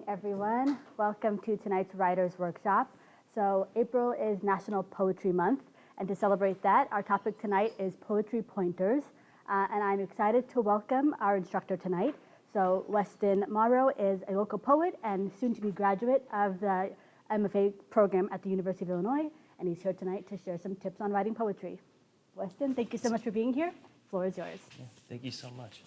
everyone. Welcome to tonight's Writers Workshop. So April is National Poetry Month, and to celebrate that, our topic tonight is poetry pointers. And I'm excited to welcome our instructor tonight. So Weston Morrow is a local poet and soon-to-be graduate of the MFA program at the University of Illinois, and he's here tonight to share some tips on writing poetry. Weston, thank you so much for being here. The floor is yours. Yeah, thank you so much.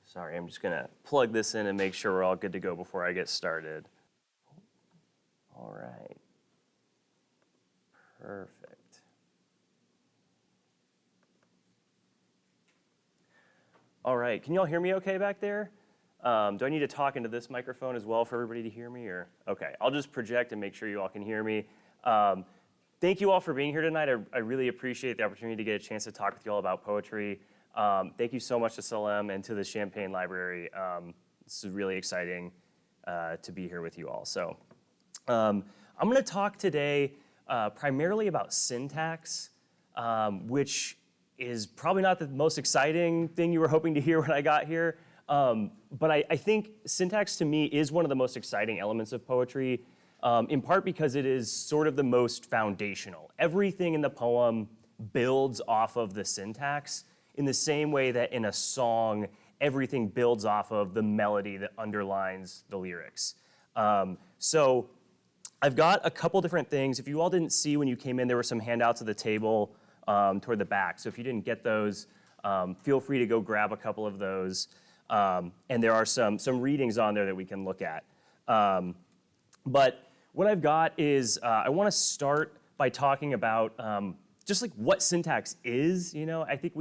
Sorry, I'm just gonna plug this in and make sure we're all good to go before I get started. All right. Perfect. All right, can you all hear me okay back there? Do I need to talk into this microphone as well for everybody to hear me, or? Okay, I'll just project and make sure you all can hear me. Thank you all for being here tonight. I really appreciate the opportunity to get a chance to talk with you all about poetry. Thank you so much to Salem and to the Champaign Library. This is really exciting to be here with you all. So I'm going to talk today primarily about syntax, which is probably not the most exciting thing you were hoping to hear when I got here. But I think syntax to me is one of the most exciting elements of poetry, in part because it is sort of the most foundational. Everything in the poem builds off of the syntax, in the same way that in a song, everything builds off of the melody that underlines the lyrics. So I've got a couple different things. If you all didn't see when you came in, there were some handouts at the table toward the back. So if you didn't get those, feel free to go grab a couple of those. And there are some readings on there that we can look at. But what I've got is, I want to start by talking about just like what syntax is. You know, I think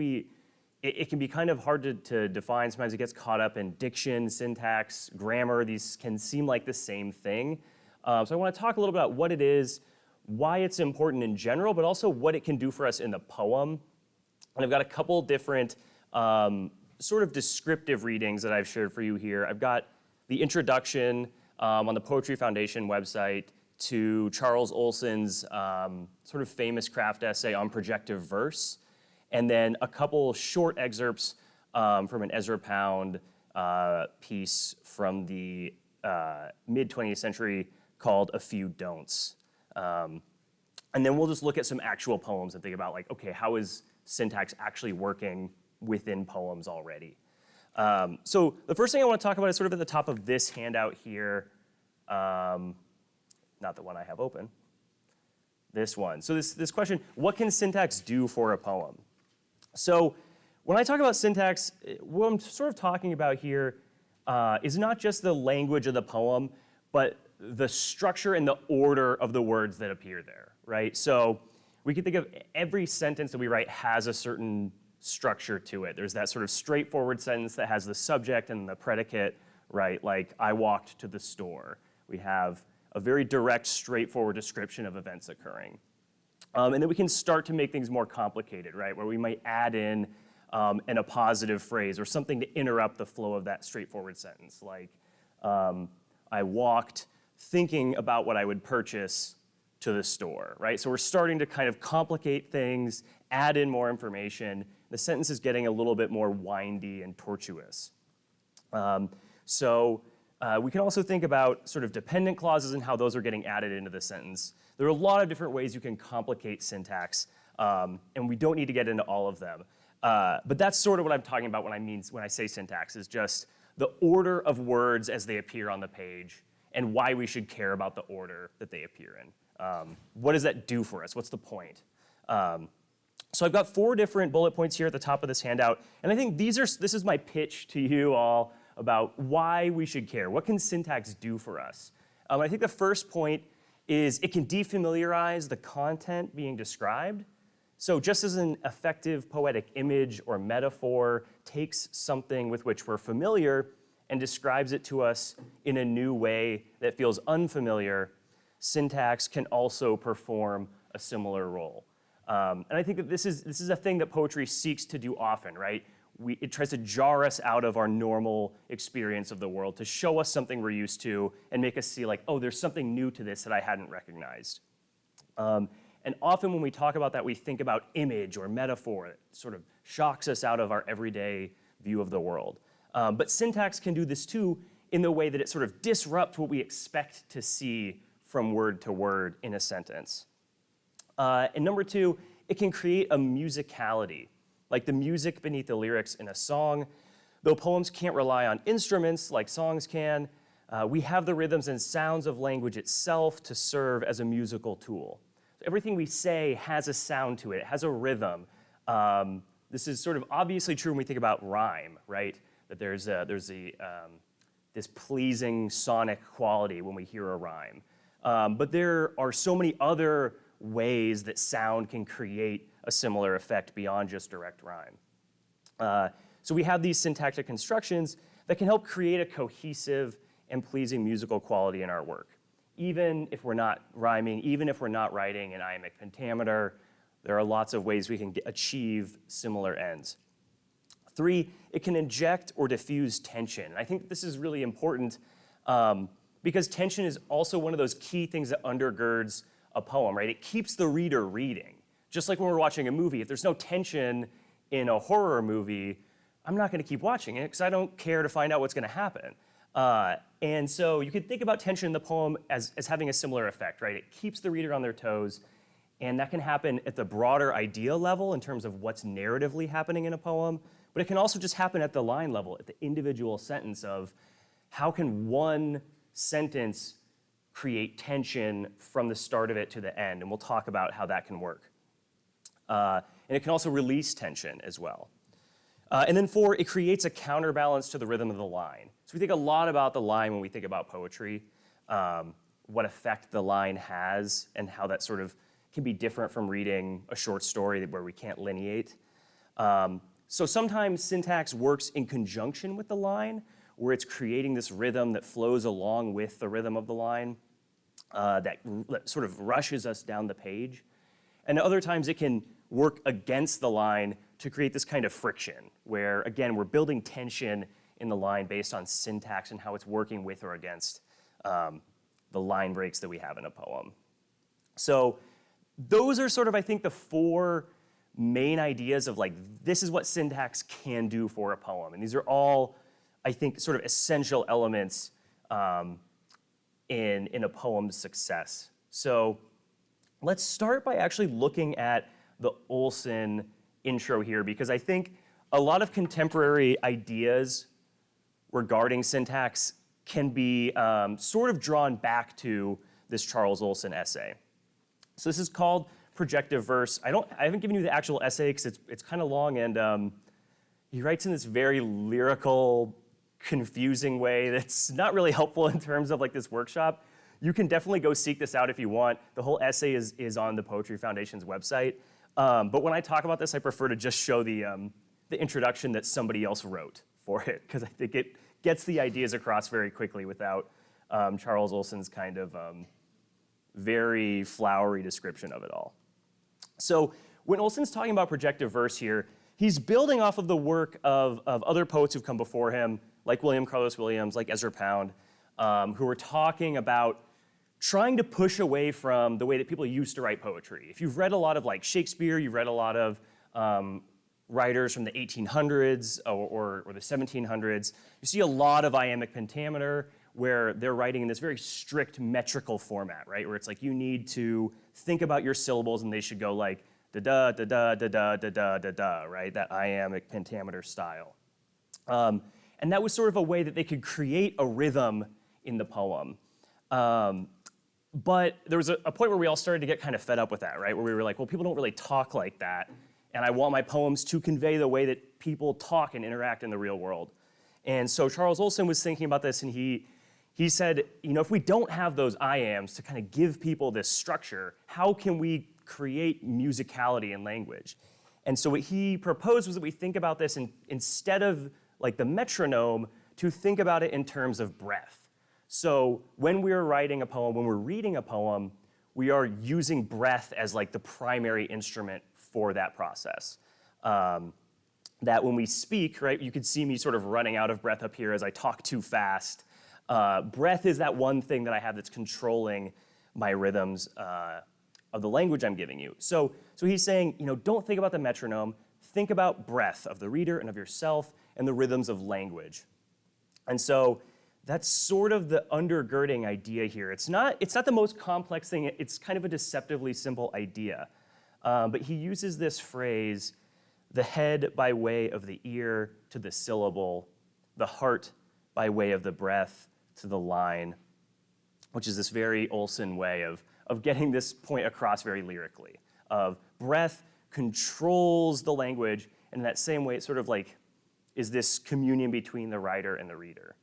it can be kind of hard to define. Sometimes it gets caught up in diction, syntax, grammar. These can seem like the same thing. So I want to talk a little bit about what it is, why it's important in general, but also what it can do for us in the poem. And I've got a couple different sort of descriptive readings that I've shared for you here. I've got the introduction on the Poetry Foundation website to Charles Olson's sort of famous craft essay on projective verse, and then a couple short excerpts from an Ezra Pound piece from the mid-20th century called A Few Don'ts. And then we'll just look at some actual poems and think about like, okay, how is syntax actually working within poems already? So the first thing I want to talk about is sort of at the top of this handout here, not the one I have open, this one. So this question, what can syntax do for a poem? So when I talk about syntax, what I'm sort of talking about here is not just the language of the poem, but the structure and the order of the words that appear there, right? So we can think of every sentence that we write has a certain structure to it. There's that sort of straightforward sentence that has the subject and the predicate, right? Like, I walked to the store. We have a very direct, straightforward description of events occurring. And then we can start to make things more complicated, right? Where we might add in an appositive phrase or something to interrupt the flow of that straightforward sentence. Like, I walked thinking about what I would purchase to the store, right? So we're starting to kind of complicate things, add in more information. The sentence is getting a little bit more windy and tortuous. We can also think about sort of dependent clauses and how those are getting added into the sentence. There are a lot of different ways you can complicate syntax, and we don't need to get into all of them. But that's sort of what I'm talking about when I say syntax, is just the order of words as they appear on the page and why we should care about the order that they appear in. What does that do for us? What's the point? So I've got 4 different bullet points here at the top of this handout, and I think this is my pitch to you all about why we should care. What can syntax do for us? I think the first point is it can defamiliarize the content being described. So just as an effective poetic image or metaphor takes something with which we're familiar and describes it to us in a new way that feels unfamiliar, syntax can also perform a similar role. And I think that this is a thing that poetry seeks to do often, right? it tries to jar us out of our normal experience of the world, to show us something we're used to and make us see like, oh, there's something new to this that I hadn't recognized. And often when we talk about that, we think about image or metaphor. It sort of shocks us out of our everyday view of the world. But syntax can do this too in the way that it sort of disrupts what we expect to see from word to word in a sentence. And number two, it can create a musicality, like the music beneath the lyrics in a song. Though poems can't rely on instruments like songs can, we have the rhythms and sounds of language itself to serve as a musical tool. So everything we say has a sound to it, it has a rhythm. This is sort of obviously true when we think about rhyme, right? That there's this pleasing sonic quality when we hear a rhyme. But there are so many other ways that sound can create a similar effect beyond just direct rhyme. So we have these syntactic constructions that can help create a cohesive and pleasing musical quality in our work. Even if we're not rhyming, even if we're not writing in iambic pentameter, there are lots of ways we can achieve similar ends. Three, it can inject or diffuse tension. I think this is really important because tension is also one of those key things that undergirds a poem, right? It keeps the reader reading. Just like when we're watching a movie, if there's no tension in a horror movie, I'm not going to keep watching it because I don't care to find out what's going to happen. And so you could think about tension in the poem as having a similar effect, right? It keeps the reader on their toes, and that can happen at the broader idea level in terms of what's narratively happening in a poem, but it can also just happen at the line level, at the individual sentence of how can one sentence create tension from the start of it to the end, and we'll talk about how that can work. And it can also release tension as well. And then four, it creates a counterbalance to the rhythm of the line. So we think a lot about the line when we think about poetry, what effect the line has and how that sort of can be different from reading a short story where we can't lineate. So sometimes syntax works in conjunction with the line, where it's creating this rhythm that flows along with the rhythm of the line, that sort of rushes us down the page. And other times it can work against the line to create this kind of friction, where again, we're building tension in the line based on syntax and how it's working with or against the line breaks that we have in a poem. So those are sort of, I think, the four main ideas of like, this is what syntax can do for a poem. And these are all, I think, sort of essential elements in a poem's success. So let's start by actually looking at the Olson intro here, because I think a lot of contemporary ideas regarding syntax can be sort of drawn back to this Charles Olson essay. So this is called Projective Verse. I haven't given you the actual essay because it's kind of long, and he writes in this very lyrical, confusing way that's not really helpful in terms of like this workshop. You can definitely go seek this out if you want. The whole essay is on the Poetry Foundation's website. But when I talk about this, I prefer to just show the introduction that somebody else wrote for it, because I think it gets the ideas across very quickly without Charles Olson's kind of very flowery description of it all. So when Olson's talking about projective verse here, he's building off of the work of other poets who've come before him, like William Carlos Williams, like Ezra Pound, who were talking about trying to push away from the way that people used to write poetry. If you've read a lot of like Shakespeare, you've read a lot of writers from the 1800s or the 1700s, you see a lot of iambic pentameter where they're writing in this very strict metrical format, right? Where it's like you need to think about your syllables and they should go like da-da, da-da, da-da, da-da, da-da, right? That iambic pentameter style. And that was sort of a way that they could create a rhythm in the poem. But there was a point where we all started to get kind of fed up with that, right? Where we were like, well, people don't really talk like that, and I want my poems to convey the way that people talk and interact in the real world. And so Charles Olson was thinking about this, and he said, you know, if we don't have those iambs to kind of give people this structure, how can we create musicality in language? And so what he proposed was that we think about this instead of like the metronome, to think about it in terms of breath. So when we're writing a poem, when we're reading a poem, we are using breath as like the primary instrument for that process. that when we speak, right, you could see me sort of running out of breath up here as I talk too fast. Breath is that one thing that I have that's controlling my rhythms of the language I'm giving you. So he's saying, don't think about the metronome, think about breath of the reader and of yourself and the rhythms of language. And so that's sort of the undergirding idea here. It's not the most complex thing, it's kind of a deceptively simple idea. But he uses this phrase, the head by way of the ear to the syllable, the heart by way of the breath to the line, which is this very Olson way of getting this point across very lyrically, of breath controls the language, and in that same way, it sort of like is this communion between the writer and the reader.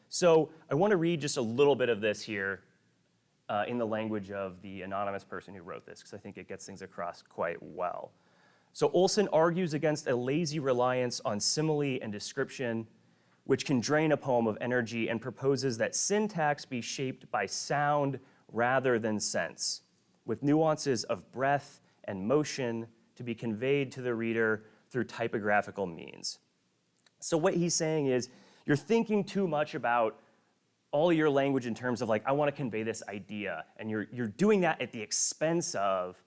So I want to read just a little bit of this here in the language of the anonymous person who wrote this, because I think it gets things across quite well. So Olson argues against a lazy reliance on simile and description, which can drain a poem of energy, and proposes that syntax be shaped by sound rather than sense, with nuances of breath and motion to be conveyed to the reader through typographical means. So what he's saying is, you're thinking too much about all your language in terms of like, I want to convey this idea, and you're doing that at the expense of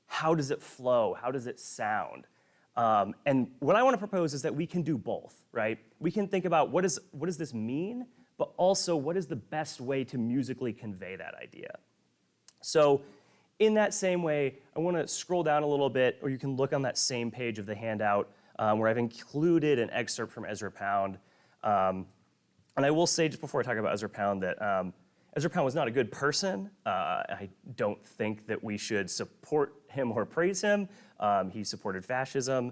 how does it flow, how does it sound? And what I want to propose is that we can do both, right? We can think about what does this mean, but also what is the best way to musically convey that idea. So in that same way, I want to scroll down a little bit, or you can look on that same page of the handout where I've included an excerpt from Ezra Pound. And I will say just before I talk about Ezra Pound that Ezra Pound was not a good person. I don't think that we should support him or praise him. He supported fascism.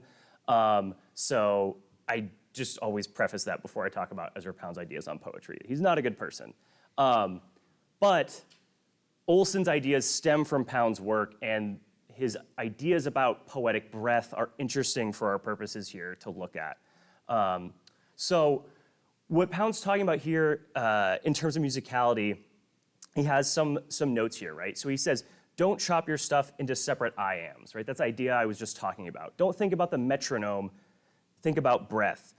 So I just always preface that before I talk about Ezra Pound's ideas on poetry. He's not a good person. But Olson's ideas stem from Pound's work, and his ideas about poetic breath are interesting for our purposes here to look at. So what Pound's talking about here in terms of musicality, he has some notes here, right? So he says, don't chop your stuff into separate iambs, right? That's the idea I was just talking about. Don't think about the metronome, think about breath.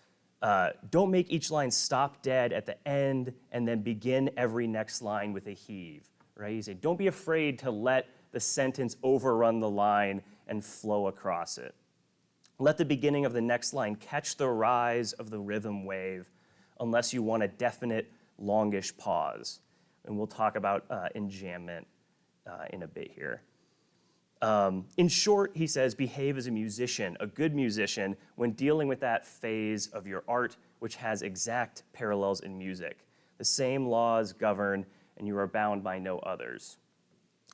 Don't make each line stop dead at the end and then begin every next line with a heave, right? He's saying, don't be afraid to let the sentence overrun the line and flow across it. Let the beginning of the next line catch the rise of the rhythm wave, unless you want a definite longish pause. And we'll talk about enjambment in a bit here. In short, he says, behave as a musician, a good musician, when dealing with that phase of your art which has exact parallels in music. The same laws govern, and you are bound by no others.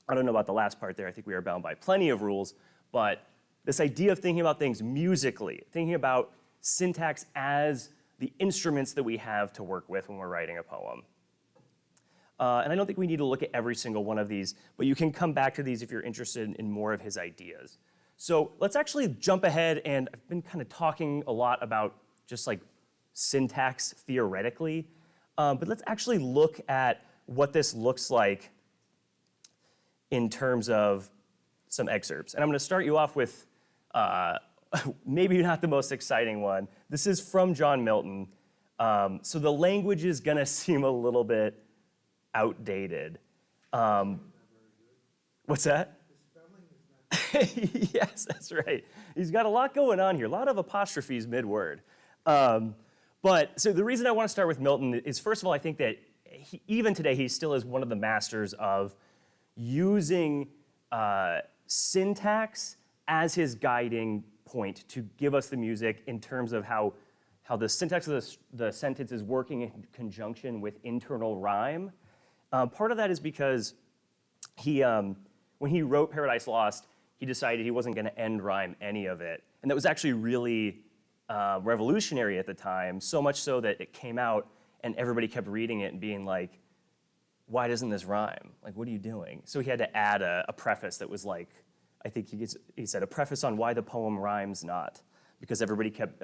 I don't know about the last part there. I think we are bound by plenty of rules, but this idea of thinking about things musically, thinking about syntax as the instruments that we have to work with when we're writing a poem. And I don't think we need to look at every single one of these, but you can come back to these if you're interested in more of his ideas. So let's actually jump ahead, and I've been kind of talking a lot about just like syntax theoretically, but let's actually look at what this looks like in terms of some excerpts. And I'm going to start you off with maybe not the most exciting one. This is from John Milton. So the language is going to seem a little bit outdated. What's that? The spelling is not yes, that's right. He's got a lot going on here, a lot of apostrophes mid-word. But so the reason I want to start with Milton is, first of all, I think that even today he still is one of the masters of using syntax as his guiding point to give us the music in terms of how the syntax of the sentence is working in conjunction with internal rhyme. Part of that is because when he wrote Paradise Lost, he decided he wasn't going to end rhyme any of it. And that was actually really revolutionary at the time, so much so that it came out and everybody kept reading it and being like, why doesn't this rhyme? Like, what are you doing? So he had to add a preface that was like, I think he said, a preface on why the poem rhymes not, because everybody kept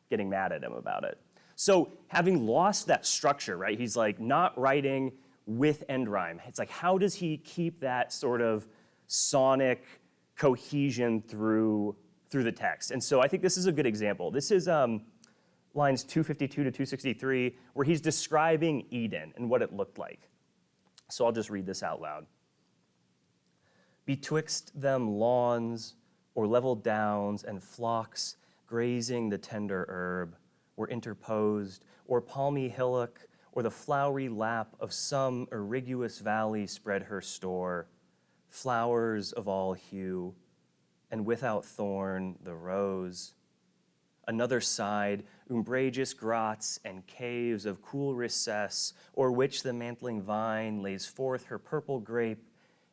getting mad at him about it. So having lost that structure, right, he's like not writing with end rhyme. It's like, how does he keep that sort of sonic cohesion through through the text. And so I think this is a good example. This is lines 252 to 263, where he's describing Eden and what it looked like. So I'll just read this out loud. Betwixt them lawns or level downs and flocks grazing the tender herb were interposed, or palmy hillock, or the flowery lap of some irriguous valley spread her store, flowers of all hue, and without thorn the rose. Another side, umbrageous grots and caves of cool recess, o'er which the mantling vine lays forth her purple grape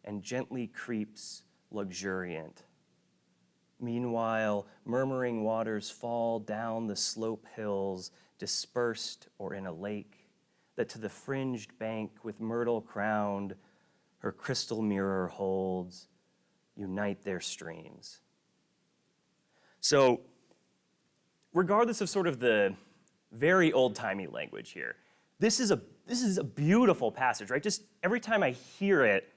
and gently creeps luxuriant. Meanwhile, murmuring waters fall down the slope hills, dispersed or in a lake, that to the fringed bank with myrtle crowned, her crystal mirror holds, unite their streams. So, regardless of sort of the very old-timey language here, this is a beautiful passage, right? Just every time I hear it,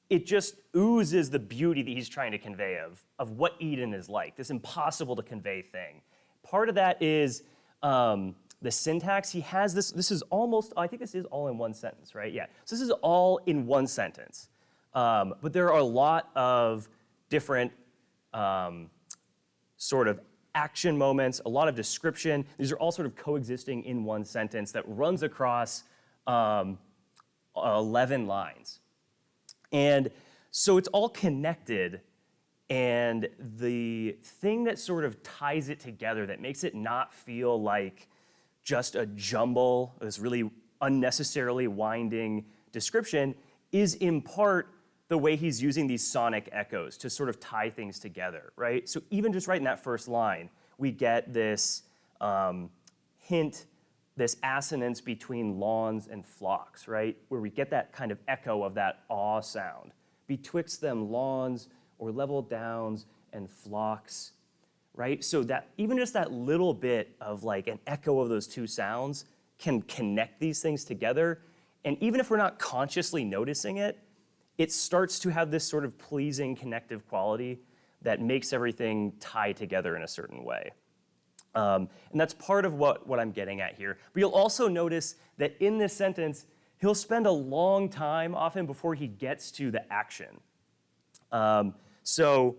it just oozes the beauty that he's trying to convey of what Eden is like, this impossible to convey thing. Part of that is the syntax. He has this is almost, I think this is all in one sentence, right? Yeah, so this is all in one sentence. But there are a lot of different sort of action moments, a lot of description. These are all sort of coexisting in one sentence that runs across 11 lines. And so it's all connected, and the thing that sort of ties it together, that makes it not feel like just a jumble, this really unnecessarily winding description, is in part the way he's using these sonic echoes to sort of tie things together, right? So even just right in that first line, we get this hint, this assonance between lawns and flocks, right? Where we get that kind of echo of that awe sound. Betwixt them lawns or level downs and flocks, right? So that even just that little bit of like an echo of those two sounds can connect these things together. And even if we're not consciously noticing it, it starts to have this sort of pleasing connective quality that makes everything tie together in a certain way. And that's part of what I'm getting at here. But you'll also notice that in this sentence, he'll spend a long time often before he gets to the action. So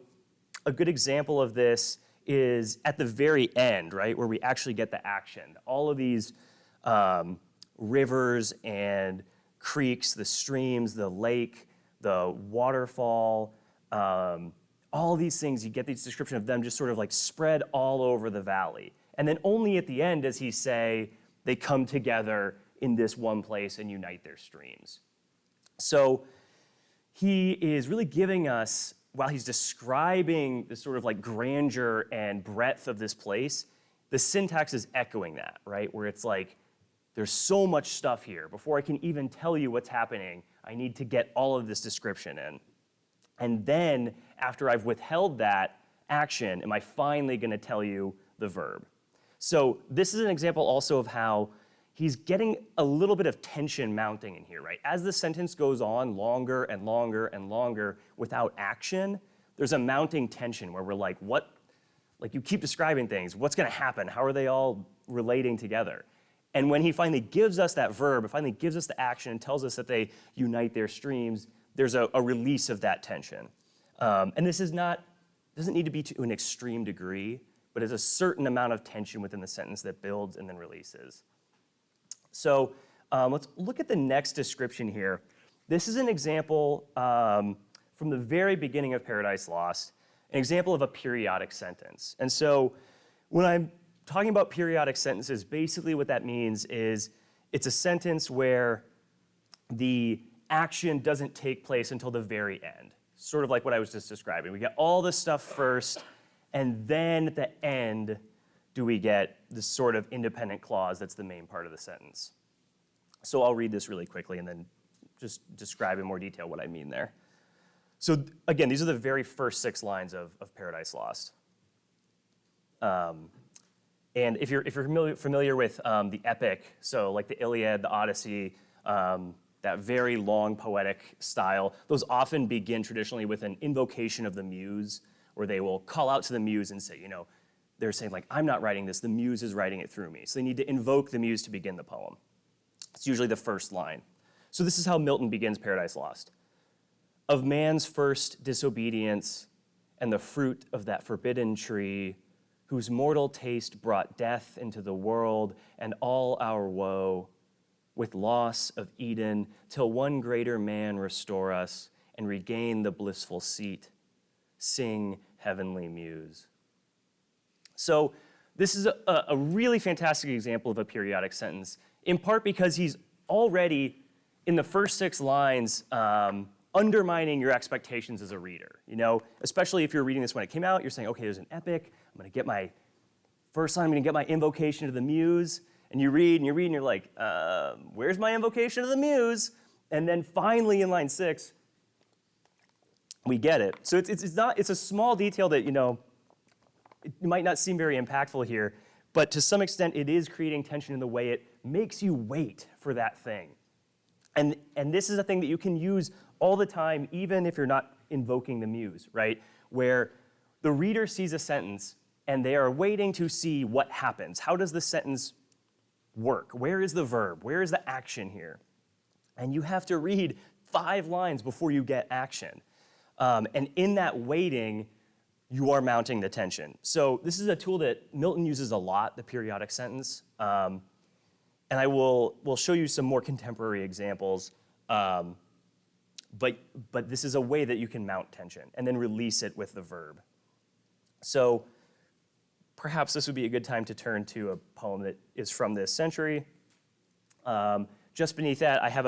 a good example of this is at the very end, right, where we actually get the action. All of these rivers and creeks, the streams, the lake, the waterfall, all these things, you get these description of them just sort of like spread all over the valley. And then only at the end does he say they come together in this one place and unite their streams. So he is really giving us, while he's describing the sort of like grandeur and breadth of this place, the syntax is echoing that, right? Where it's like, there's so much stuff here. Before I can even tell you what's happening, I need to get all of this description in. And then, after I've withheld that action, am I finally going to tell you the verb? So this is an example also of how he's getting a little bit of tension mounting in here, right? As the sentence goes on longer and longer and longer without action, there's a mounting tension where we're like, what? Like, you keep describing things. What's going to happen? How are they all relating together? And when he finally gives us that verb, it finally gives us the action and tells us that they unite their streams, there's a release of that tension. And this is not, doesn't need to be to an extreme degree, but it's a certain amount of tension within the sentence that builds and then releases. So let's look at the next description here. This is an example from the very beginning of Paradise Lost, an example of a periodic sentence. And so when I'm talking about periodic sentences, basically what that means is it's a sentence where the action doesn't take place until the very end, sort of like what I was just describing. We get all this stuff first, and then at the end do we get this sort of independent clause that's the main part of the sentence. So I'll read this really quickly and then just describe in more detail what I mean there. So again, these are the very first 6 lines of Paradise Lost. And if you're familiar with the epic, so like the Iliad, the Odyssey, that very long poetic style, those often begin traditionally with an invocation of the muse, or they will call out to the muse and say, they're saying like, I'm not writing this, the muse is writing it through me. So they need to invoke the muse to begin the poem. It's usually the first line. So this is how Milton begins Paradise Lost. Of man's first disobedience and the fruit of that forbidden tree, whose mortal taste brought death into the world and all our woe, with loss of Eden, till one greater man restore us and regain the blissful seat. Sing, heavenly muse. So this is a really fantastic example of a periodic sentence, in part because he's already, in the first 6 lines, undermining your expectations as a reader. Especially if you're reading this when it came out, you're saying, okay, there's an epic, I'm gonna get my first line, I'm gonna get my invocation to the muse, and you read, and you're like, where's my invocation to the muse? And then finally in line 6, we get it. So it's a small detail that, it might not seem very impactful here, but to some extent it is creating tension in the way it makes you wait for that thing. And this is a thing that you can use all the time, even if you're not invoking the muse, right? Where the reader sees a sentence and they are waiting to see what happens. How does the sentence work? Where is the verb? Where is the action here? And you have to read 5 lines before you get action. And in that waiting, you are mounting the tension. So this is a tool that Milton uses a lot, the periodic sentence. And I will show you some more contemporary examples. But this is a way that you can mount tension and then release it with the verb. So perhaps this would be a good time to turn to a poem that is from this century. Just beneath that, I have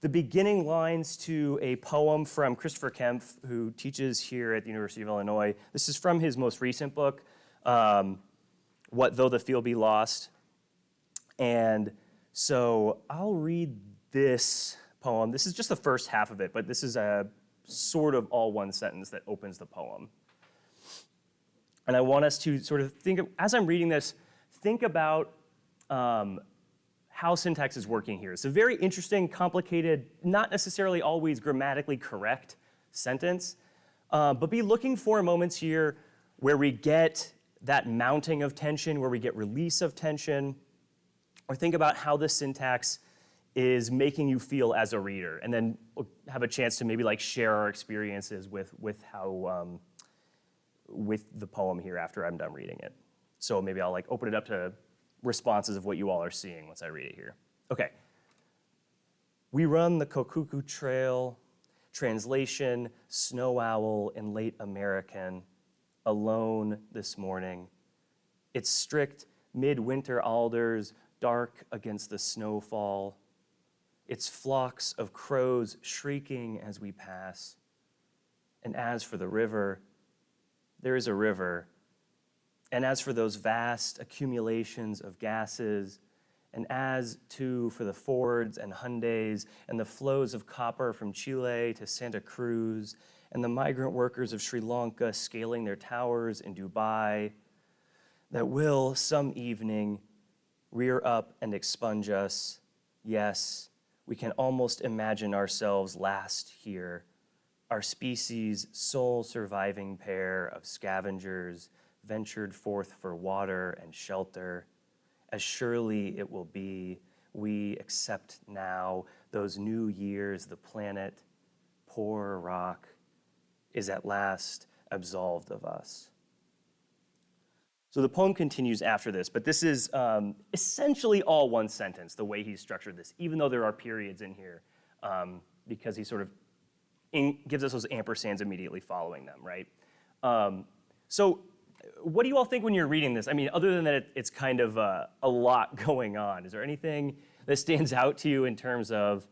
the beginning lines to a poem from Christopher Kempf, who teaches here at the University of Illinois. This is from his most recent book, What Though the Field Be Lost? And so I'll read this poem. This is just the first half of it, but this is a sort of all one sentence that opens the poem. And I want us to sort of think, as I'm reading this, think about how syntax is working here. It's a very interesting, complicated, not necessarily always grammatically correct sentence, but be looking for moments here where we get that mounting of tension, where we get release of tension, or think about how the syntax is making you feel as a reader, and then we'll have a chance to maybe like share our experiences with how with the poem here after I'm done reading it. So maybe I'll like open it up to responses of what you all are seeing once I read it here. Okay. We run the Kokuku Trail, translation, snow owl in late American, alone this morning. Its strict midwinter alders dark against the snowfall, its flocks of crows shrieking as we pass. And as for the river, there is a river. And as for those vast accumulations of gases, and as too for the Fords and Hyundais and the flows of copper from Chile to Santa Cruz, and the migrant workers of Sri Lanka scaling their towers in Dubai, that will some evening rear up and expunge us. Yes, we can almost imagine ourselves last here, our species' sole surviving pair of scavengers ventured forth for water and shelter. As surely it will be, we accept now those new years the planet, poor rock, is at last absolved of us. So the poem continues after this, but this is essentially all one sentence, the way he's structured this, even though there are periods in here, because he sort of gives us those ampersands immediately following them, right? So what do you all think when you're reading this? I mean, other than that it's kind of a lot going on, is there anything that stands out to you in terms of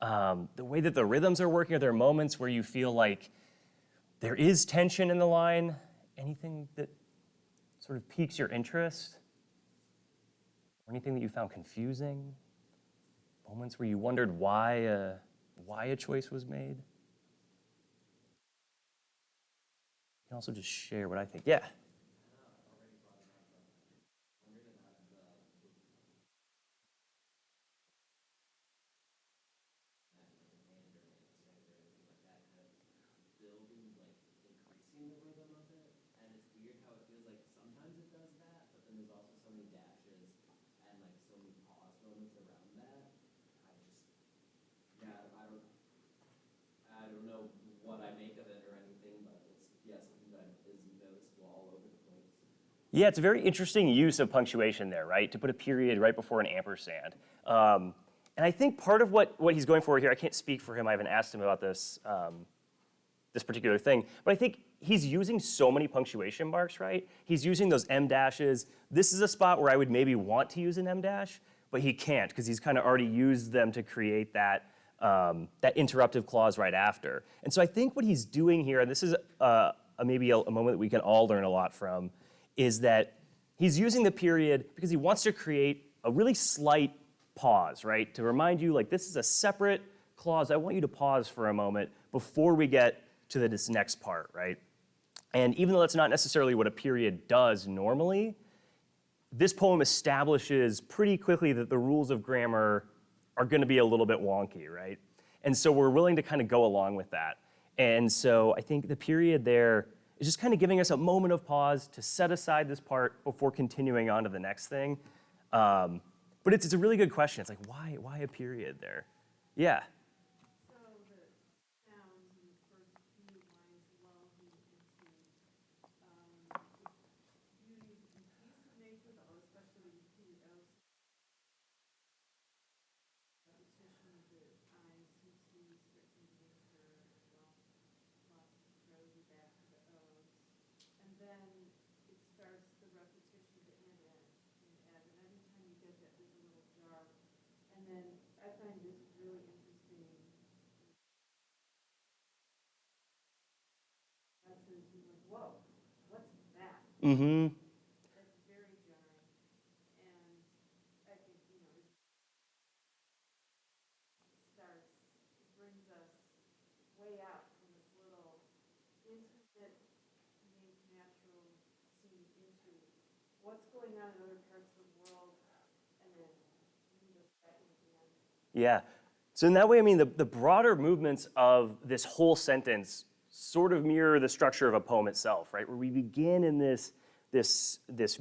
the way that the rhythms are working? Are there moments where you feel like there is tension in the line? Anything that sort of piques your interest? Or anything that you found confusing? Moments where you wondered why a choice was made? You can also just share what I think. Yeah. Yeah, it's a very interesting use of punctuation there, right? To put a period right before an ampersand. And I think part of what he's going for here, I can't speak for him, I haven't asked him about this, this particular thing, but I think he's using so many punctuation marks, right? He's using those em dashes. This is a spot where I would maybe want to use an em dash, but he can't because he's kind of already used them to create that, that interruptive clause right after. And so I think what he's doing here, and this is maybe a moment that we can all learn a lot from, is that he's using the period because he wants to create a really slight pause, right? To remind you, like, this is a separate clause. I want you to pause for a moment before we get to this next part, right? And even though that's not necessarily what a period does normally, this poem establishes pretty quickly that the rules of grammar are going to be a little bit wonky, right? And so we're willing to kind of go along with that. And so I think the period there is just kind of giving us a moment of pause to set aside this part before continuing on to the next thing. But it's a really good question. It's like, why a period there? Yeah. So the sounds in the first few lines lull you into the beauties and peace of nature, although especially repeated L's repetition of the ICT, strict nature, lots of prosy back to the O's. And then it starts the repetition of the and, and every time you get that, there's a little jar. And then I find this really interesting. Lessons, you're like, whoa, what's that? Mm-hmm. That's very jarring. And I think, this brings us way out from this little intimate, natural scene into what's going on in other parts of the world, and then lead us back in again. Yeah. So in that way, I mean, the broader movements of this whole sentence sort of mirror the structure of a poem itself, right? Where we begin in this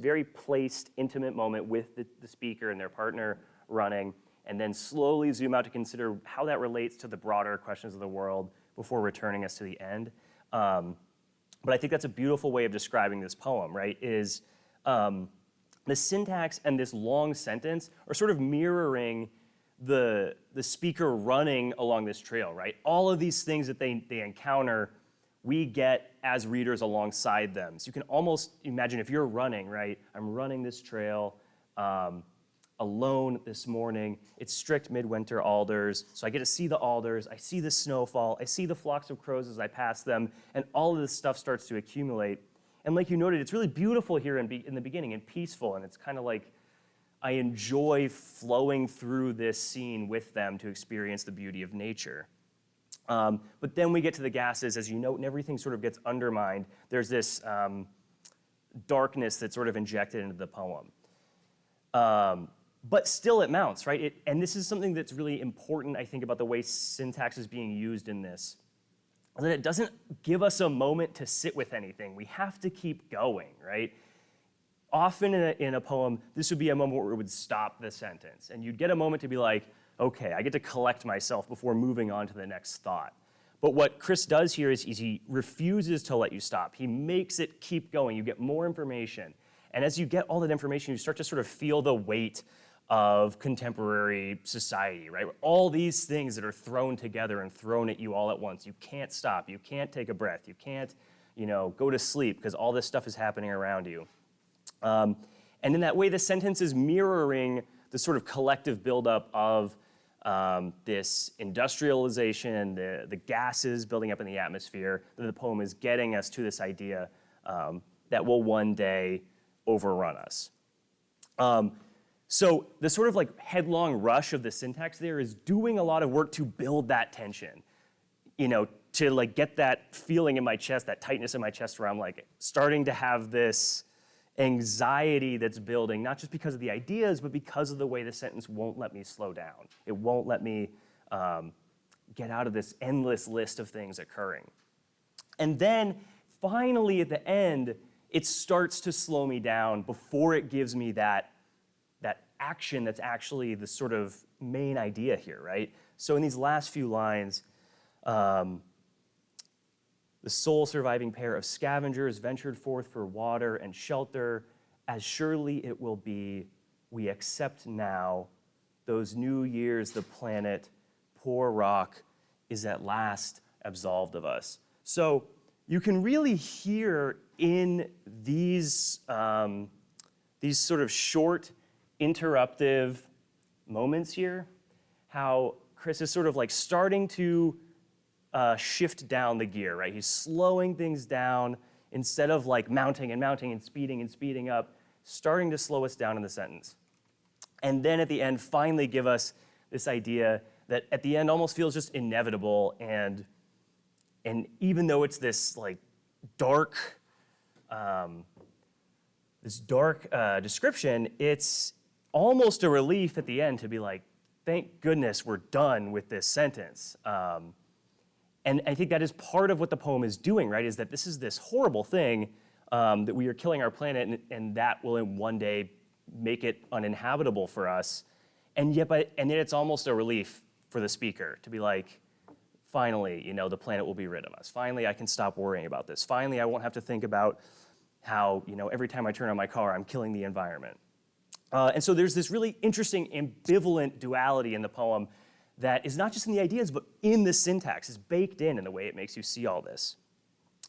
very placed, intimate moment with the speaker and their partner running, and then slowly zoom out to consider how that relates to the broader questions of the world before returning us to the end. But I think that's a beautiful way of describing this poem, right? Is the syntax and this long sentence are sort of mirroring the speaker running along this trail, right? All of these things that they encounter, we get as readers alongside them. So you can almost imagine if you're running, right? I'm running this trail alone this morning. It's strict midwinter alders, so I get to see the alders, I see the snowfall, I see the flocks of crows as I pass them, and all of this stuff starts to accumulate. And like you noted, it's really beautiful here in the beginning and peaceful, and it's kind of like I enjoy flowing through this scene with them to experience the beauty of nature. But then we get to the gases, as you note, and everything sort of gets undermined. There's this darkness that's sort of injected into the poem. But still it mounts, right? And this is something that's really important, I think, about the way syntax is being used in this. That it doesn't give us a moment to sit with anything. We have to keep going, right? Often in a poem, this would be a moment where it would stop the sentence, and you'd get a moment to be like, okay, I get to collect myself before moving on to the next thought. But what Chris does here is he refuses to let you stop. He makes it keep going. You get more information. And as you get all that information, you start to sort of feel the weight of contemporary society, right? All these things that are thrown together and thrown at you all at once. You can't stop. You can't take a breath. You can't, go to sleep because all this stuff is happening around you. And in that way, the sentence is mirroring the sort of collective buildup of this industrialization, the gases building up in the atmosphere, that the poem is getting us to this idea that will one day overrun us. So the sort of like headlong rush of the syntax there is doing a lot of work to build that tension, to like get that feeling in my chest, that tightness in my chest where I'm like starting to have this anxiety that's building, not just because of the ideas, but because of the way the sentence won't let me slow down. It won't let me get out of this endless list of things occurring. And then finally at the end, it starts to slow me down before it gives me that action that's actually the sort of main idea here, right? So in these last few lines, the sole surviving pair of scavengers ventured forth for water and shelter, as surely it will be, we accept now, those new years the planet, poor rock, is at last absolved of us. So you can really hear in these sort of short, interruptive moments here, how Chris is sort of like starting to shift down the gear, right? He's slowing things down instead of like mounting and speeding up, starting to slow us down in the sentence. And then at the end, finally give us this idea that at the end almost feels just inevitable, and even though it's this like dark, description, it's almost a relief at the end to be like, thank goodness we're done with this sentence. And I think that is part of what the poem is doing, right? Is that this is this horrible thing, that we are killing our planet, and that will in one day make it uninhabitable for us. And yet it's almost a relief for the speaker to be like, finally, the planet will be rid of us. Finally, I can stop worrying about this. Finally, I won't have to think about how, every time I turn on my car, I'm killing the environment. And so there's this really interesting ambivalent duality in the poem that is not just in the ideas, but in the syntax, is baked in the way it makes you see all this.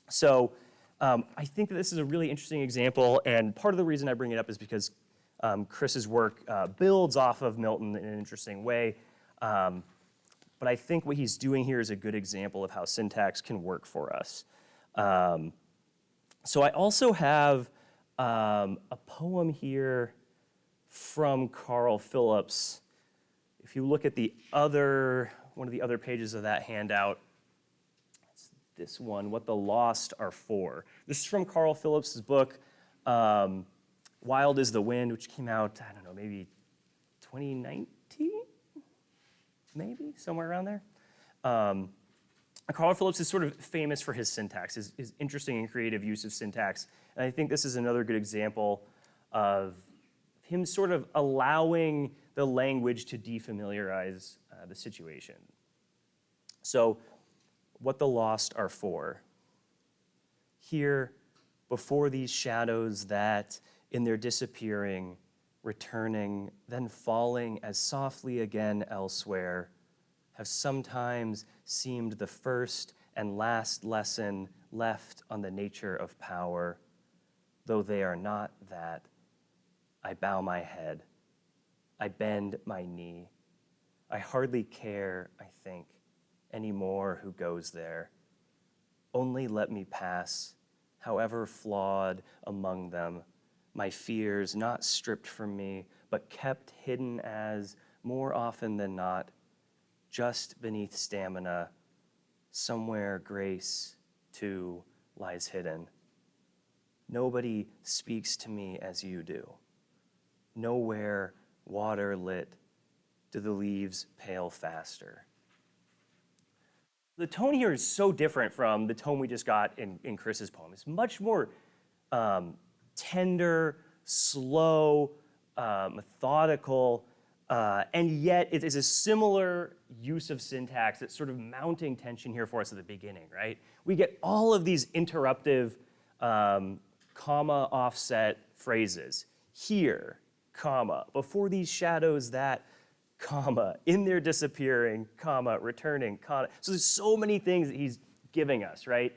So I think that this is a really interesting example, and part of the reason I bring it up is because Chris's work builds off of Milton in an interesting way. But I think what he's doing here is a good example of how syntax can work for us. So I also have a poem here from Carl Phillips. If you look at one of the other pages of that handout, it's this one, What the Lost Are For. This is from Carl Phillips' book, Wild is the Wind, which came out, I don't know, maybe 2019? Maybe, somewhere around there. Carl Phillips is sort of famous for his syntax, his interesting and creative use of syntax. And I think this is another good example of him sort of allowing the language to defamiliarize the situation. So, what the lost are for. Here, before these shadows that, in their disappearing, returning, then falling as softly again elsewhere, have sometimes seemed the first and last lesson left on the nature of power. Though they are not that, I bow my head, I bend my knee. I hardly care, I think, anymore who goes there. Only let me pass, however flawed among them, my fears not stripped from me, but kept hidden as, more often than not, just beneath stamina, somewhere grace, too, lies hidden. Nobody speaks to me as you do. Nowhere, water lit, do the leaves pale faster. The tone here is so different from the tone we just got in Chris's poem. It's much more tender, slow, methodical, and yet it is a similar use of syntax that's sort of mounting tension here for us at the beginning, right? We get all of these interruptive, comma offset phrases. Here, comma, before these shadows that, comma, in their disappearing, comma, returning, comma. So there's so many things that he's giving us, right?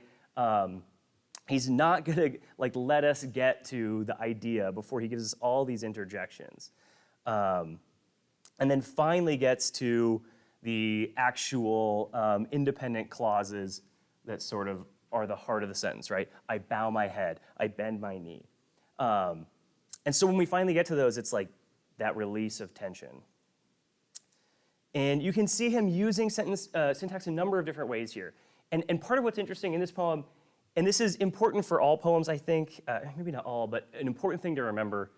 He's not gonna let us get to the idea before he gives us all these interjections. And then finally gets to the actual independent clauses that sort of are the heart of the sentence, right? I bow my head, I bend my knee. And so when we finally get to those, it's like that release of tension. And you can see him using syntax in a number of different ways here. And part of what's interesting in this poem, and this is important for all poems, I think, maybe not all, but an important thing to remember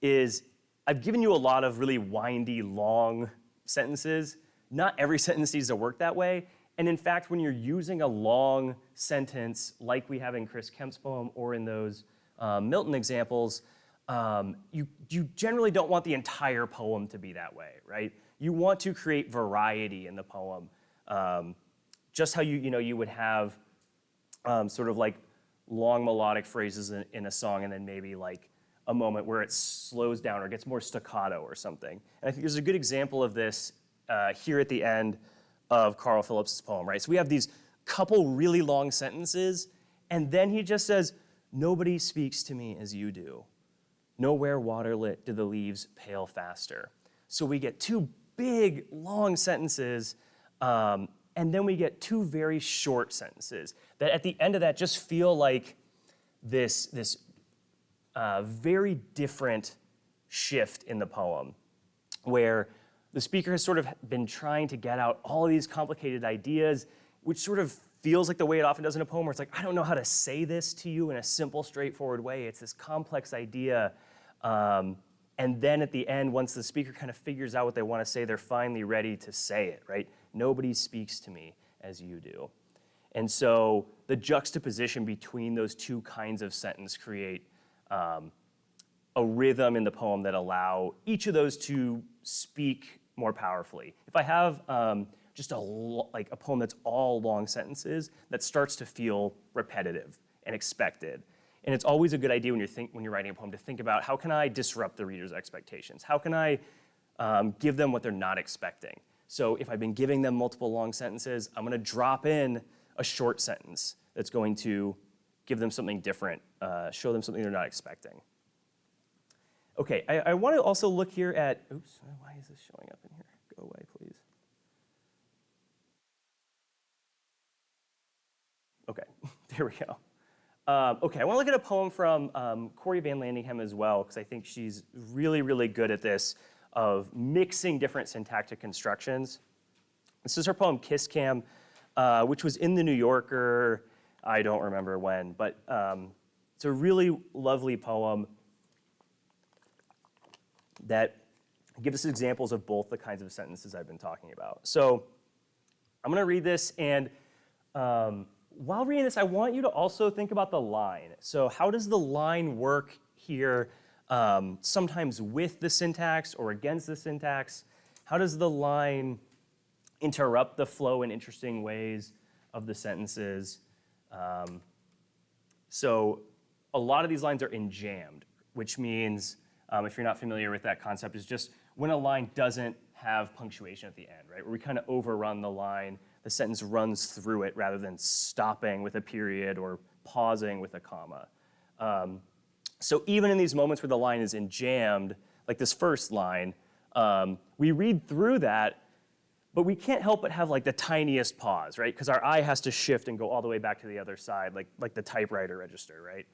is I've given you a lot of really windy, long sentences. Not every sentence needs to work that way. And in fact, when you're using a long sentence, like we have in Chris Kemp's poem or in those Milton examples, you generally don't want the entire poem to be that way, right? You want to create variety in the poem. Just how you would have sort of like long melodic phrases in a song and then maybe like a moment where it slows down or gets more staccato or something. And I think there's a good example of this here at the end of Carl Phillips' poem, right? So we have these couple really long sentences, and then he just says, "Nobody speaks to me as you do. Nowhere waterlit do the leaves pale faster." So we get two big, long sentences, and then we get two very short sentences that at the end of that just feel like this very different shift in the poem, where the speaker has sort of been trying to get out all of these complicated ideas, which sort of feels like the way it often does in a poem, where it's like, I don't know how to say this to you in a simple, straightforward way. It's this complex idea. And then at the end, once the speaker kind of figures out what they want to say, they're finally ready to say it, right? Nobody speaks to me as you do. And so the juxtaposition between those two kinds of sentence create a rhythm in the poem that allow each of those to speak more powerfully. If I have just a poem that's all long sentences, that starts to feel repetitive and expected. And it's always a good idea when you're writing a poem to think about, how can I disrupt the reader's expectations? How can I give them what they're not expecting? So if I've been giving them multiple long sentences, I'm going to drop in a short sentence that's going to give them something different, show them something they're not expecting. Okay, I want to also look here at, oops, why is this showing up in here? Go away, please. Okay, there we go. Okay, I want to look at a poem from Corey Van Landingham as well, because I think she's really, really good at this, of mixing different syntactic constructions. This is her poem, Kiss Cam, which was in the New Yorker, I don't remember when, but it's a really lovely poem that gives us examples of both the kinds of sentences I've been talking about. So I'm going to read this, and while reading this, I want you to also think about the line. So how does the line work here, sometimes with the syntax or against the syntax? How does the line interrupt the flow in interesting ways of the sentences? So a lot of these lines are enjambed, which means, if you're not familiar with that concept, is just when a line doesn't have punctuation at the end, right? Where we kind of overrun the line, the sentence runs through it rather than stopping with a period or pausing with a comma. So even in these moments where the line is enjambed, like this first line, we read through that, but we can't help but have like the tiniest pause, right? Because our eye has to shift and go all the way back to the other side, like the typewriter register, right?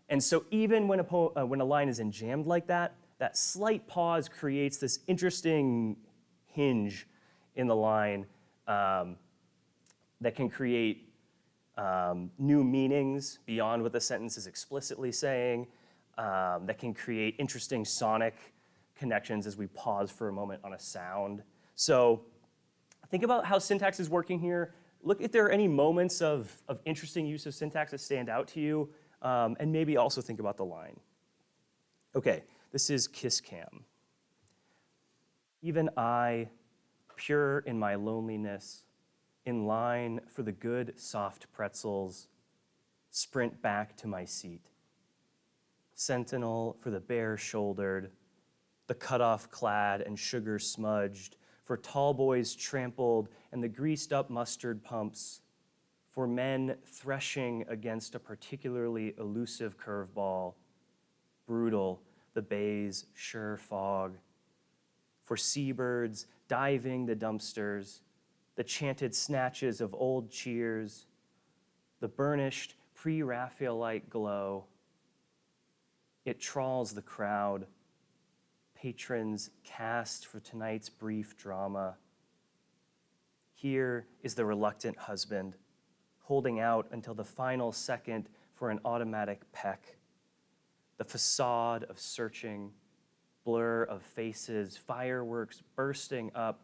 And so even when a line is enjambed like that, that slight pause creates this interesting hinge in the line that can create new meanings beyond what the sentence is explicitly saying, that can create interesting sonic connections as we pause for a moment on a sound. So think about how syntax is working here. Look if there are any moments of interesting use of syntax that stand out to you, and maybe also think about the line. Okay, this is Kiss Cam. Even I, pure in my loneliness, in line for the good soft pretzels, sprint back to my seat. Sentinel for the bare-shouldered, the cut-off clad and sugar-smudged, for tall boys trampled and the greased-up mustard pumps, for men threshing against a particularly elusive curveball, brutal, the bay's sure fog, for seabirds diving the dumpsters, the chanted snatches of old cheers, the burnished pre-Raphaelite glow. It trawls the crowd, patrons cast for tonight's brief drama. Here is the reluctant husband, holding out until the final second for an automatic peck. The facade of searching, blur of faces, fireworks bursting up,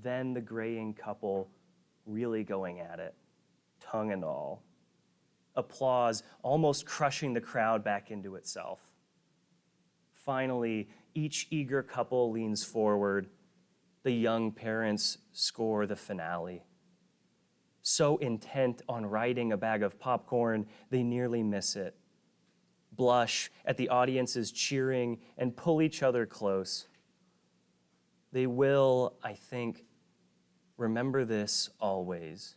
then the graying couple really going at it, tongue and all. Applause almost crushing the crowd back into itself. Finally, each eager couple leans forward. The young parents score the finale. So intent on riding a bag of popcorn, they nearly miss it. blush at the audience's cheering, and pull each other close. They will, I think, remember this always.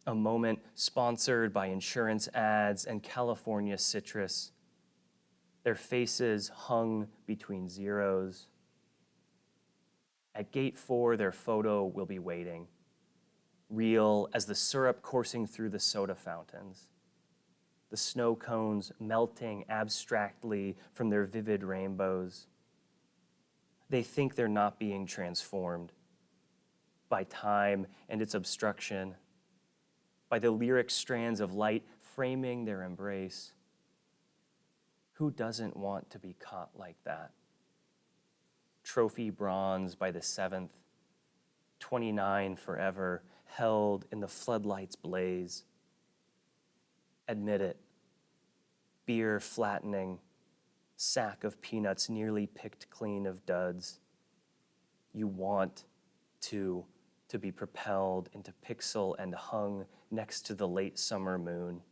A moment sponsored by insurance ads and California citrus. Their faces hung between zeros. At gate 4, their photo will be waiting, real as the syrup coursing through the soda fountains, the snow cones melting abstractly from their vivid rainbows. They think they're not being transformed by time and its obstruction, by the lyric strands of light framing their embrace. Who doesn't want to be caught like that? Trophy bronze by the 7th, 29 forever, held in the floodlights' blaze. Admit it. Beer flattening, sack of peanuts nearly picked clean of duds. You want to be propelled into pixel and hung next to the late summer moon.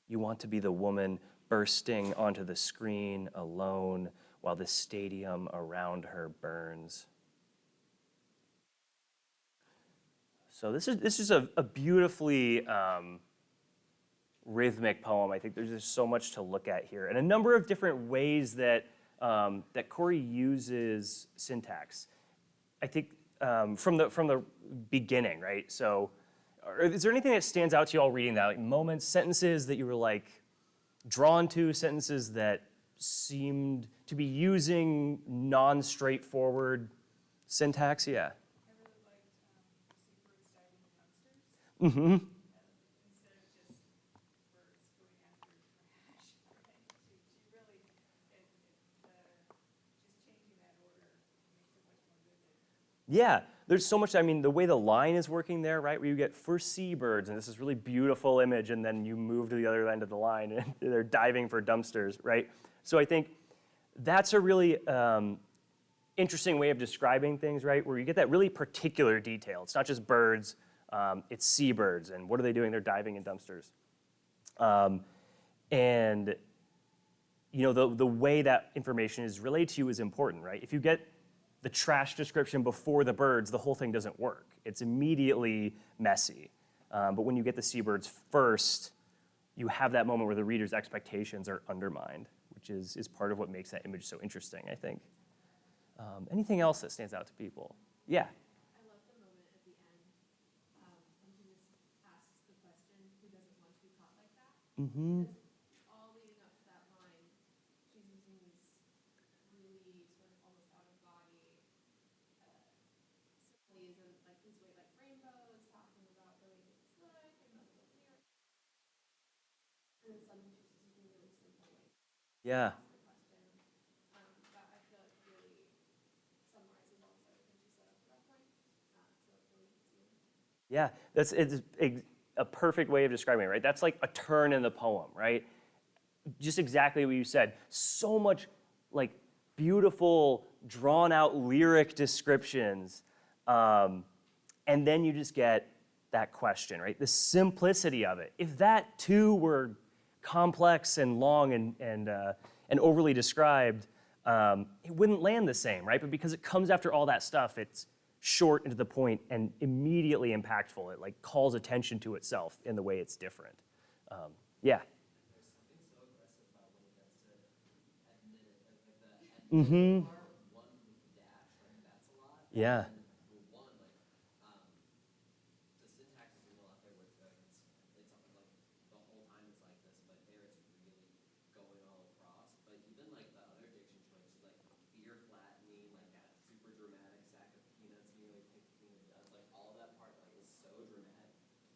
You want to be the woman bursting onto the screen alone while the stadium around her burns. So this is a beautifully rhythmic poem. I think there's just so much to look at here, and a number of different ways that that Corey uses syntax. I think from the beginning, right? So, is there anything that stands out to you all reading that, like moments, sentences that you were like drawn to, sentences that seemed to be using non-straightforward syntax? Yeah. I really liked the seabirds diving in dumpsters Mm-hmm. instead of just birds going after trash. Right? She really, just changing that order makes it much more vivid. Yeah, there's so much, I mean, the way the line is working there, right, where you get for seabirds, and this is really beautiful image, and then you move to the other end of the line, and they're diving for dumpsters, right? So I think that's a really interesting way of describing things, right, where you get that really particular detail. It's not just birds, it's seabirds, and what are they doing? They're diving in dumpsters. And, you know, the way that information is relayed to you is important, right? If you get the trash description before the birds, the whole thing doesn't work. It's immediately messy. But when you get the seabirds first, you have that moment where the reader's expectations are undermined, which is part of what makes that image so interesting, I think. Anything else that stands out to people? Yeah. I love the moment at the end when he just asks the question, who doesn't want to be caught like that? Mm-hmm. Because all leading up to that line, she's using these really sort of almost out of body similes and like these way like rainbows, talking about the way things look and the lyrics. And then suddenly she's just using really simple like Yeah. ask the question. That I feel like really summarizes almost everything she said up to that point. So it really hits you. Yeah, it's a perfect way of describing it, right? That's like a turn in the poem, right? Just exactly what you said. So much like beautiful, drawn out lyric descriptions. And then you just get that question, right? The simplicity of it. If that too were complex and long and overly described, it wouldn't land the same, right? But because it comes after all that stuff, it's short and to the point and immediately impactful. It like calls attention to itself in the way it's different. Yeah. There's something so aggressive about when he gets to admit it, like the Mm-hmm. part one with the dash, like that's a lot. Yeah. And one, like, the syntax is a little out there with it's like the whole time it's like this, but there it's really going all across. But even like the other diction choice, she's like beer flattening, like that super dramatic sack of peanuts nearly picked clean of duds, like all that part like is so dramatic.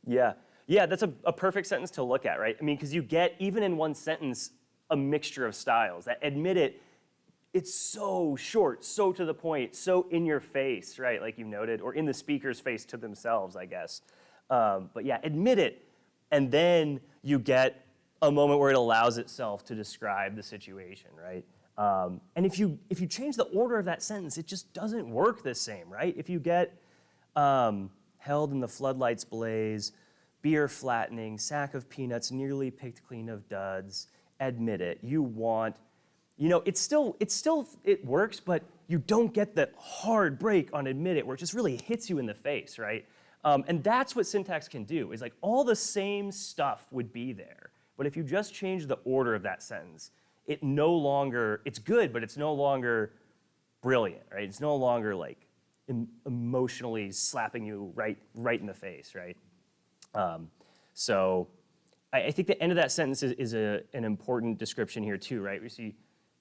Yeah. Yeah, that's a perfect sentence to look at, right? I mean, because you get, even in one sentence, a mixture of styles. That admit it, it's so short, so to the point, so in your face, right? Like you noted, or in the speaker's face to themselves, I guess. But yeah, admit it, and then you get a moment where it allows itself to describe the situation, right? And if you change the order of that sentence, it just doesn't work the same, right? If you get held in the floodlights blaze, beer flattening, sack of peanuts, nearly picked clean of duds, admit it. You want, it works, but you don't get that hard break on admit it where it just really hits you in the face, right? And that's what syntax can do, is like all the same stuff would be there, but if you just change the order of that sentence, it's good, but it's no longer brilliant, right? It's no longer like emotionally slapping you right in the face, right? So I think the end of that sentence is an important description here too, right? We see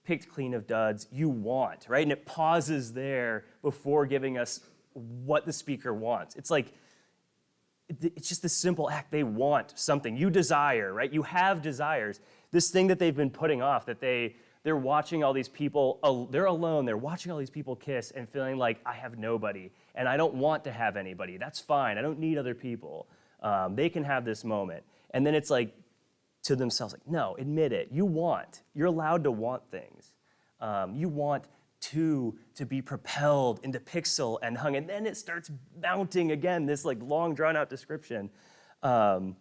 picked clean of duds, you want, right? And it pauses there before giving us what the speaker wants. It's like, it's just this simple act. They want something. You desire, right? You have desires. This thing that they've been putting off, that they're watching all these people, they're alone, they're watching all these people kiss and feeling like, I have nobody, and I don't want to have anybody. That's fine. I don't need other people. They can have this moment. And then it's like, to themselves, like, no, admit it. You're allowed to want things. You want to be propelled into pixel and hung, and then it starts mounting again, this like long drawn out description. And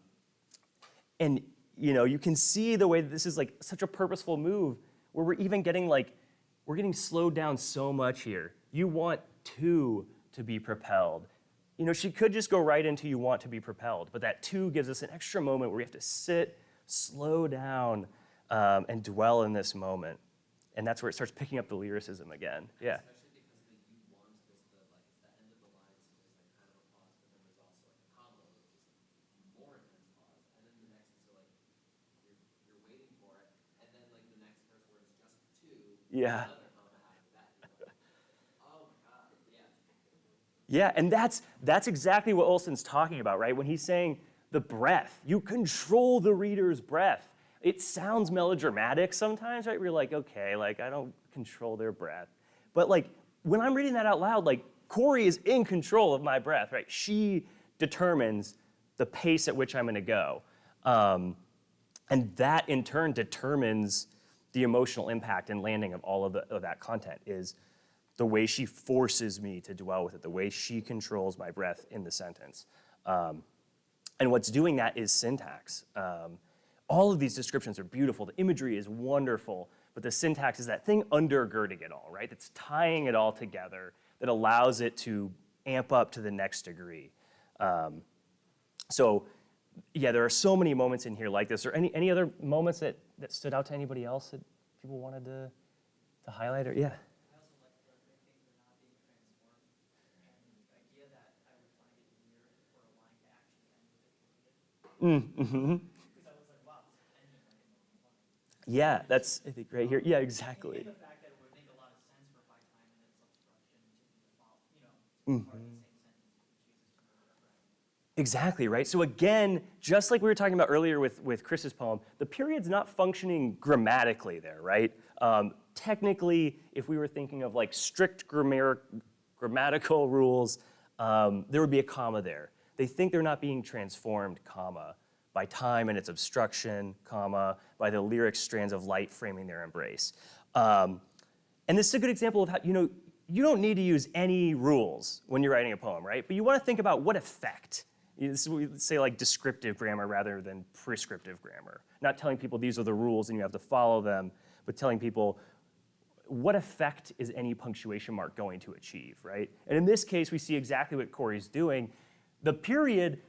you can see the way that this is like such a purposeful move where we're even getting we're getting slowed down so much here. You want to be propelled. She could just go right into you want to be propelled, but that to gives us an extra moment where we have to sit, slow down, and dwell in this moment. And that's where it starts picking up the lyricism again. Yeah. Especially because the you want is it's the end of the line, so there's like kind of a pause, but then there's also like a comma, which is more intense pause. And then the next is like you're waiting for it, and then like the next first word is just two. Yeah. Another comma after that. You're like, oh my god, yeah. Yeah, and that's exactly what Olson's talking about, right? When he's saying the breath, you control the reader's breath. It sounds melodramatic sometimes, right? We're like, okay, like I don't control their breath. But like when I'm reading that out loud, like Corey is in control of my breath, right? She determines the pace at which I'm gonna go. And that in turn determines the emotional impact and landing of all of that content, is the way she forces me to dwell with it, the way she controls my breath in the sentence. And what's doing that is syntax. All of these descriptions are beautiful. The imagery is wonderful, but the syntax is that thing undergirding it all, right? That's tying it all together, that allows it to amp up to the next degree. So yeah, there are so many moments in here like this. Are any other moments that stood out to anybody else that people wanted to highlight? Or yeah. I also like the things are not being transformed, and the idea that I would find it weird for a line to actually end with a period. Mm-hmm. Because I was like, wow, this is ending like a normal line. Yeah, that's, I think, right here. Yeah, exactly. And the fact that it would make a lot of sense for high time and its obstruction to be the follow, to be part of the same sentence, if it chooses to move it around. Exactly, right? So again, just like we were talking about earlier with Chris's poem, the period's not functioning grammatically there, right? Technically, if we were thinking of like strict grammatical rules, there would be a comma there. They think they're not being transformed, comma, by time and its obstruction, comma, by the lyric strands of light framing their embrace. And this is a good example of how, you don't need to use any rules when you're writing a poem, right? But you want to think about what effect. This is what we say like descriptive grammar rather than prescriptive grammar. Not telling people these are the rules and you have to follow them, but telling people what effect is any punctuation mark going to achieve, right? And in this case, we see exactly what Corey's doing. The period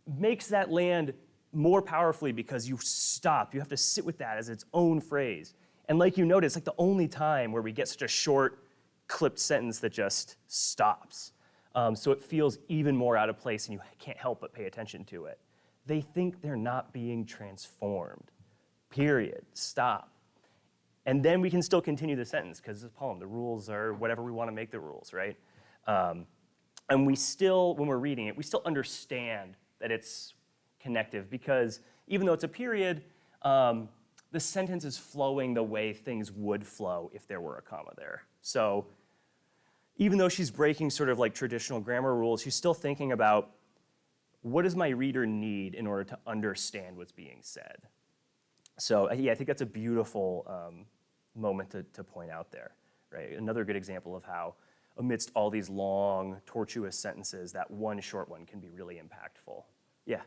makes that land more powerfully because you stop. You have to sit with that as its own phrase. And like you notice, like the only time where we get such a short, clipped sentence that just stops. So it feels even more out of place and you can't help but pay attention to it. They think they're not being transformed. Period. Stop. And then we can still continue the sentence because it's a poem. The rules are whatever we want to make the rules, right? And we still, when we're reading it, we still understand that it's connective because even though it's a period, the sentence is flowing the way things would flow if there were a comma there. So even though she's breaking sort of like traditional grammar rules, she's still thinking about what does my reader need in order to understand what's being said. So yeah, I think that's a beautiful moment to point out there, right? Another good example of how amidst all these long, tortuous sentences, that one short one can be really impactful. Yeah? I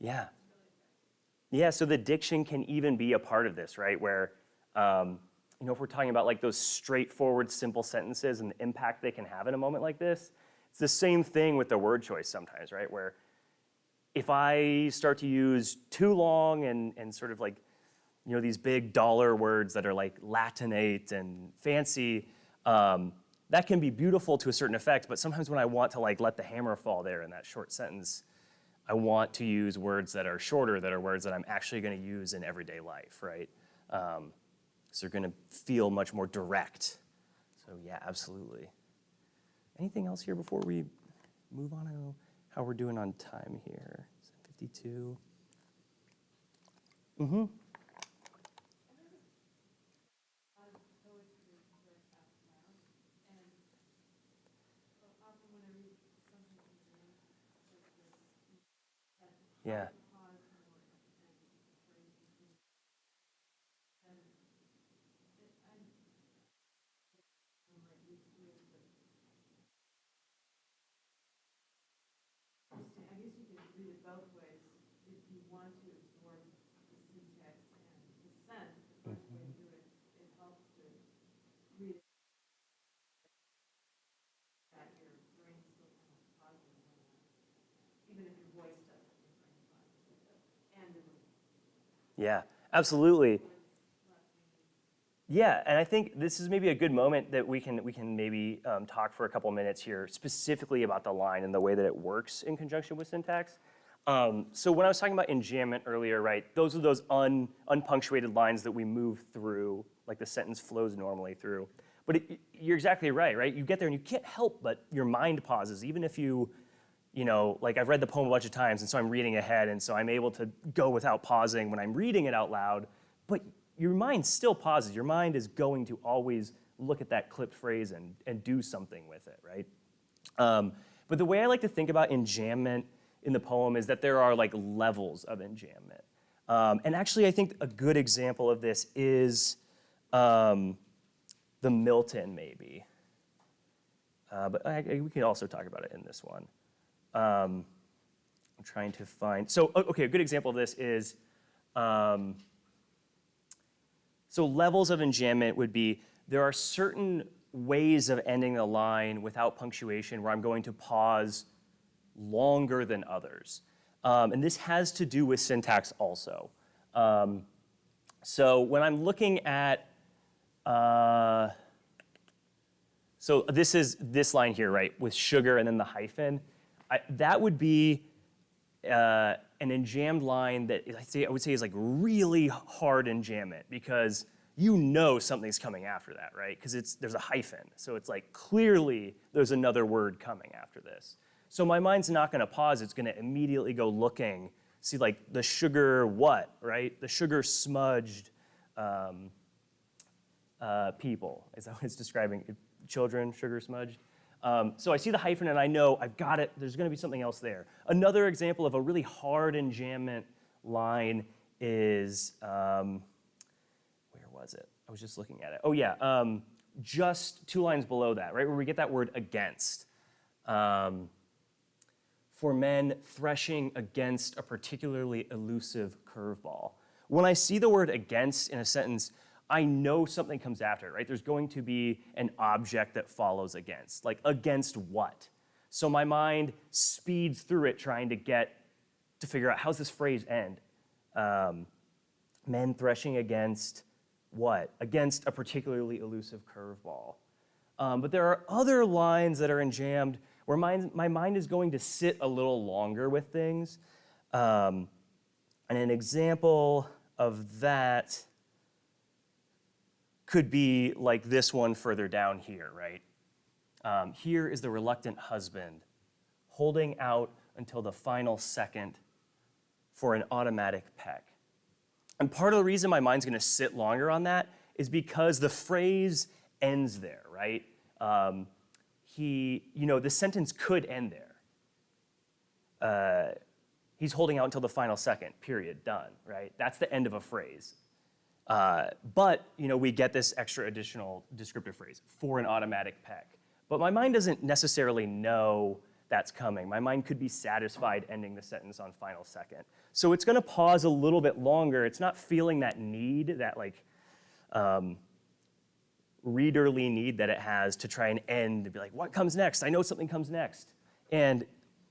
Yeah. Yeah, so the diction can even be a part of this, right? Where, if we're talking about like those straightforward, simple sentences and the impact they can have in a moment like this, it's the same thing with the word choice sometimes, right? Where if I start to use too long and sort of like, these big dollar words that are like Latinate and fancy, that can be beautiful to a certain effect, but sometimes when I want to like let the hammer fall there in that short sentence, I want to use words that are shorter, that are words that I'm actually going to use in everyday life, right? So they're going to feel much more direct. So yeah, absolutely. Anything else here before we move on? I don't know how we're doing on time here. 52. Mm-hmm. Yeah. I guess you can read it both ways. If you want to absorb the syntax and the sense, the first way to do it, it helps to read it that your brain still kind of pauses even if your voice doesn't, your brain pauses with it. And the Yeah, absolutely. Yeah, and I think this is maybe a good moment that we can maybe talk for a couple minutes here specifically about the line and the way that it works in conjunction with syntax. So when I was talking about enjambment earlier, right, those are those unpunctuated lines that we move through, like the sentence flows normally through. But you're exactly right? You get there and you can't help but your mind pauses, even if like I've read the poem a bunch of times, and so I'm reading ahead, and so I'm able to go without pausing when I'm reading it out loud, but your mind still pauses. Your mind is going to always look at that clipped phrase and do something with it, right? But the way I like to think about enjambment in the poem is that there are like levels of enjambment. And actually, I think a good example of this is the Milton, maybe. But we can also talk about it in this one. I'm trying to find, so, okay, a good example of this is, so levels of enjambment would be, there are certain ways of ending a line without punctuation where I'm going to pause longer than others. And this has to do with syntax also. So when I'm looking at, so this is this line here, right, with sugar and then the hyphen. That would be an enjambed line that I would say is like really hard enjambment because something's coming after that, right? Because there's a hyphen, so it's like clearly there's another word coming after this. So my mind's not going to pause; it's going to immediately go looking, see like the sugar what, right? The sugar smudged people. Is that what it's describing? Children, sugar smudged. So I see the hyphen and I know I've got it. There's going to be something else there. Another example of a really hard enjambment line is, where was it? I was just looking at it. Oh yeah, just 2 lines below that, right, where we get that word against. For men threshing against a particularly elusive curveball. When I see the word against in a sentence, I know something comes after it, right? There's going to be an object that follows against. Like, against what? So my mind speeds through it trying to figure out how's this phrase end? Men threshing against what? Against a particularly elusive curveball. But there are other lines that are enjambed where my mind is going to sit a little longer with things. And an example of that could be like this one further down here, right? Here is the reluctant husband holding out until the final second for an automatic peck. And part of the reason my mind's gonna sit longer on that is because the phrase ends there, right? The sentence could end there. He's holding out until the final second, period, done, right? That's the end of a phrase. But we get this extra additional descriptive phrase, for an automatic peck. But my mind doesn't necessarily know that's coming. My mind could be satisfied ending the sentence on final second. So it's gonna pause a little bit longer. It's not feeling that need, that like readerly need that it has to try and end and be like, what comes next? I know something comes next. And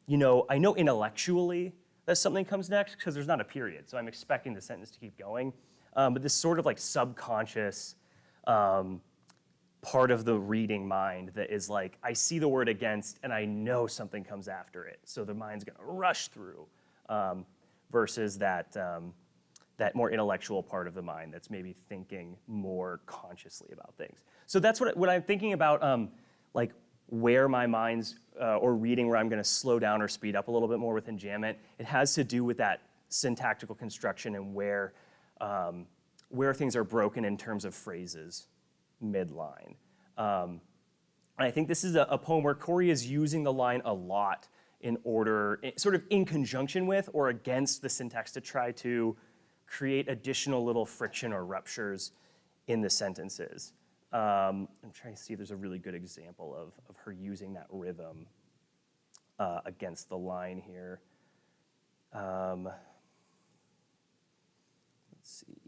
you know, I know intellectually that something comes next because there's not a period. So I'm expecting the sentence to keep going. But this sort of like subconscious part of the reading mind that is like, I see the word against and I know something comes after it. So the mind's gonna rush through versus that, that more intellectual part of the mind that's maybe thinking more consciously about things. So that's what I'm thinking about, like where my mind's, or reading where I'm gonna slow down or speed up a little bit more with Enjambment. It has to do with that syntactical construction and where things are broken in terms of phrases midline. And I think this is a poem where Corey is using the line a lot in order, sort of in conjunction with or against the syntax to try to create additional little friction or ruptures in the sentences. I'm trying to see if there's a really good example of her using that rhythm against the line here. Let's see.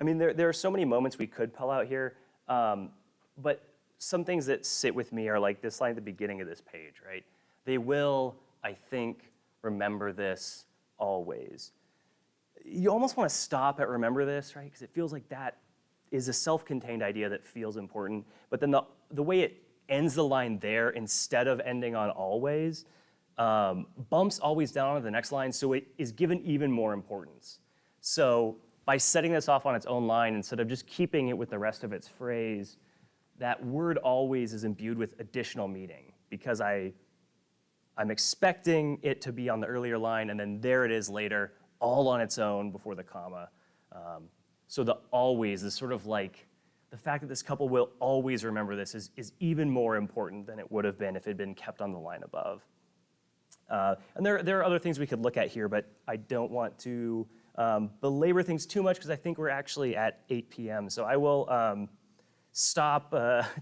I mean, there are so many moments we could pull out here, but some things that sit with me are like this line at the beginning of this page, right? They will, I think, remember this always. You almost want to stop at remember this, right? Because it feels like that is a self-contained idea that feels important, but then the way it ends the line there instead of ending on always, bumps always down to the next line, so it is given even more importance. So by setting this off on its own line, instead of just keeping it with the rest of its phrase, that word always is imbued with additional meaning because I'm expecting it to be on the earlier line and then there it is later, all on its own before the comma. So the always is sort of like, the fact that this couple will always remember this is even more important than it would have been if it had been kept on the line above. And there are other things we could look at here, but I don't want to belabor things too much because I think we're actually at 8 p.m. So I will stop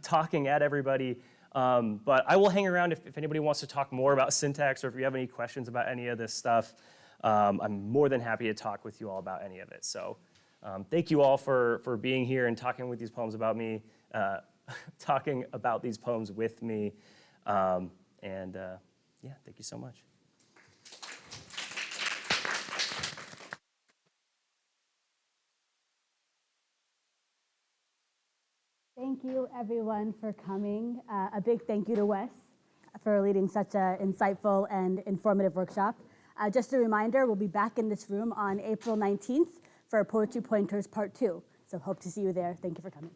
talking at everybody, but I will hang around if anybody wants to talk more about syntax or if you have any questions about any of this stuff. I'm more than happy to talk with you all about any of it. So thank you all for being here and talking with these poems about me, talking about these poems with me. Yeah, thank you so much. Thank you, everyone, for coming. A big thank you to Wes for leading such an insightful and informative workshop. Just a reminder, we'll be back in this room on April 19th for Poetry Pointers Part 2. So hope to see you there. Thank you for coming.